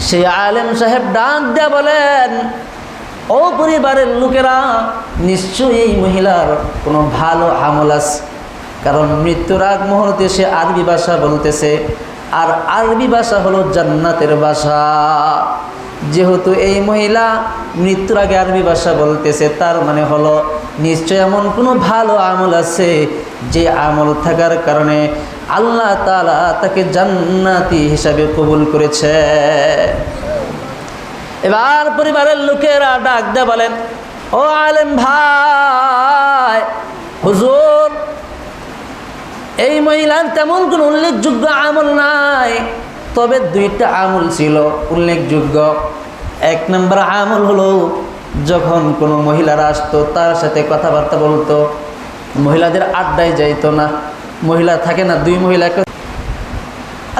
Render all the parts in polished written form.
সেই আলেম সাহেব ডাক দেয়া বলেন, ও পরিবারের লোকেরা, নিশ্চয়ই এই মহিলার কোনো ভালো আমল আছে, কারণ মৃত্যুর আগ মুহূর্তে সে আরবি ভাষা বলতেছে, আর আরবি ভাষা হলো জান্নাতের ভাষা। যেহেতু এই মহিলা মৃত্যুর আগে আরবি ভাষা বলতেছে, তার মানে হলো নিশ্চয় এমন কোনো ভালো আমল আছে যে আমল থাকার কারণে আল্লাহ তাআলা তাকে জান্নাতি হিসাবে কবুল করেছে। এবার পরিবারের লোকেরা ডাক দিয়ে বলেন, ও আলেম ভাই, হুজুর, এই মহিলার তেমন কোনো উল্লেখযোগ্য আমল নাই, তবে দুইটা আমল ছিল উল্লেখযোগ্য। এক নম্বর আমল হলো, যখন কোনো মহিলারা আসতো তার সাথে কথাবার্তা বলতো, মহিলাদের আড্ডায় যাইতো না, মহিলা থাকে না দুই মহিলাকে।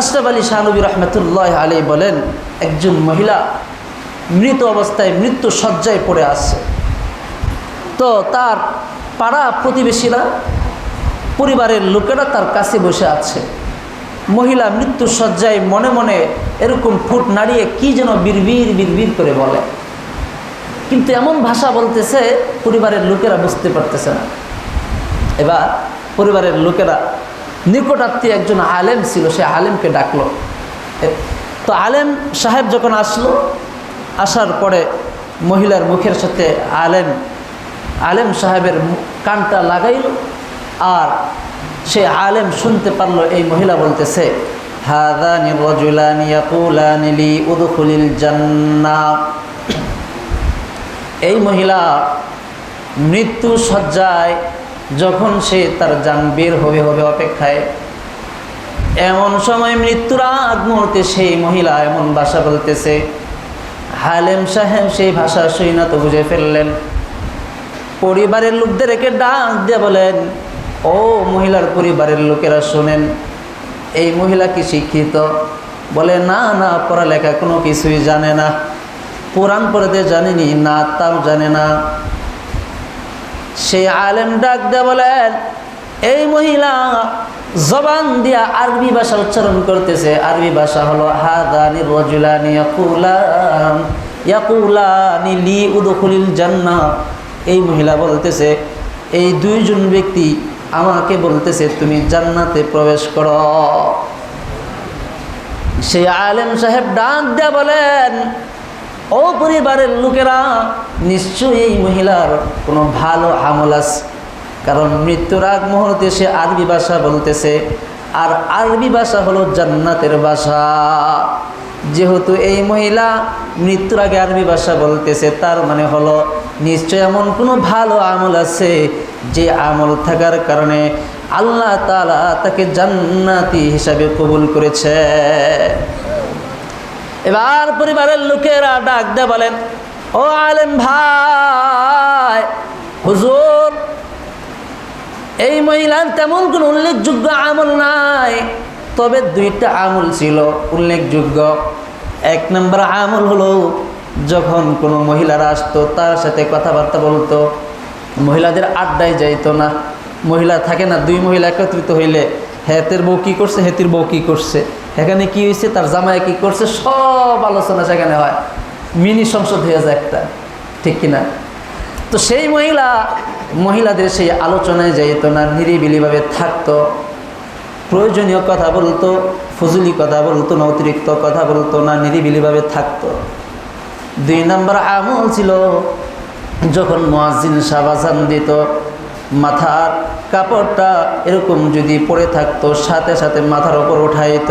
আশরাফ আলী শাহনবী রহমতুল্লাহ আলাইহি বলেন, একজন মহিলা মৃত অবস্থায় মৃত্যু শয্যায় পড়ে আছে, তো তার পাড়া প্রতিবেশীরা, পরিবারের লোকেরা তার কাছে বসে আছে। মহিলা মৃত্যু শয্যায় মনে মনে এরকম ঠোঁট নাড়িয়ে কি যেন বিড়বিড় বিড়বিড় করে বলে, কিন্তু এমন ভাষা বলতেছে পরিবারের লোকেরা বুঝতে পারতেছে না। এবার পরিবারের লোকেরা, নিকটাত্মীয় একজন আলেম ছিল, সে আলেমকে ডাকলো। তো আলেম সাহেব যখন আসলো, আসার পরে মহিলার মুখের সাথে আলেম সাহেবের কানটা লাগাইল, আর সে আলেম শুনতে পারলো এই মহিলা বলতেছে, হাযানি রাজুলানি ইয়াকুলানি লি উদখুলিল জান্নাহ। এই মহিলা মৃত্যু শয্যায় যখন সে তার জান বের হবে অপেক্ষায়, এমন সময় মৃত্যুর আগ মুহূর্তে সেই মহিলা এমন ভাষা বলতেছে। আলেম সাহেব সেই ভাষা শুই না তো বুঝে ফেললেন। পরিবারের লোকদেরকে ডাক দিয়ে বলেন, ও মহিলার পরিবারের লোকেরা শোনেন, এই মহিলা কি শিক্ষিত? বলে, না না, পড়ালেখা কোনো কিছুই জানে না, কোরআন পড়তে জানেনি, না তাও জানে না। সেই আলেম ডাক দিয়ে বলেন, এই মহিলা জবান দিয়া আরবি ভাষা উচ্চারণ করতেছে। আরবি ভাষা হলো, হাযানি রাজুলানি ইয়াকুলানি লি উদখুলিল জান্নাহ। এই মহিলা বলতেছে, এই দুইজন ব্যক্তি আমাকে বলতেছে তুমি জান্নাতে প্রবেশ করো। সেই আলেম সাহেব ডাক দিয়ে বলেন, ও পরিবারের লোকেরা, নিশ্চয়ই এই মহিলার কোনো ভালো আমল আছে, কারণ মৃত্যুর আগ মুহূর্তে সে আরবি ভাষা বলতেছে, আর আরবি ভাষা হলো জান্নাতের ভাষা। যেহেতু এই মহিলা মৃত্যুর আগে আরবি ভাষা বলতেছে, তার মানে হলো নিশ্চয় এমন কোনো ভালো আমল আছে যে আমল থাকার কারণে আল্লাহ তাআলা তাকে জান্নাতি হিসাবে কবুল করেছে। এবার পরিবারের লোকেরা ডাক দিয়ে বলেন, ও আলেম ভাই, হুজুর, এই মহিলার তেমন কোনো উল্লেখযোগ্য আমল নাই, তবে দুইটা আমল ছিল উল্লেখযোগ্য। এক নম্বর আমল হলো, যখন কোনো মহিলারা আসতো তার সাথে কথাবার্তা বলতো, মহিলাদের আড্ডায় যাইতো না, মহিলা থাকে না দুই মহিলা একত্রিত হইলে, হেতের বউ কী করছে, হেতির বউ কী করছে, এখানে কি হয়েছে, তার জামাই কি করছে, সব আলোচনা সেখানে হয়, মিনি সংসদ হয়ে যায় একটা, ঠিক কিনা? তো সেই মহিলাদের সেই আলোচনায় যাইত না, নিরিবিলিভাবে থাকতো, প্রয়োজনীয় কথা বলতো, ফজুলি কথা বলতো না, অতিরিক্ত কথা বলতো না, নিরিবিলিভাবে থাকতো। দুই নম্বর আমল ছিল, যখন মুয়াজ্জিন সাহেব আযান দিত, মাথার কাপড়টা এরকম যদি পরে থাকতো, সাথে সাথে মাথার ওপর উঠাইত,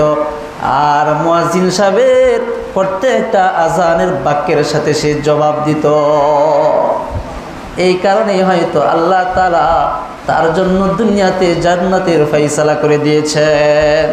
আর মুয়াজ্জিন সাহেবের প্রত্যেকটা আযানের বাক্যের সাথে সে জবাব দিত। এই কারণেই হয়তো আল্লাহ তাআলা তার জন্য দুনিয়াতে জান্নাতের ফয়সালা করে দিয়েছেন।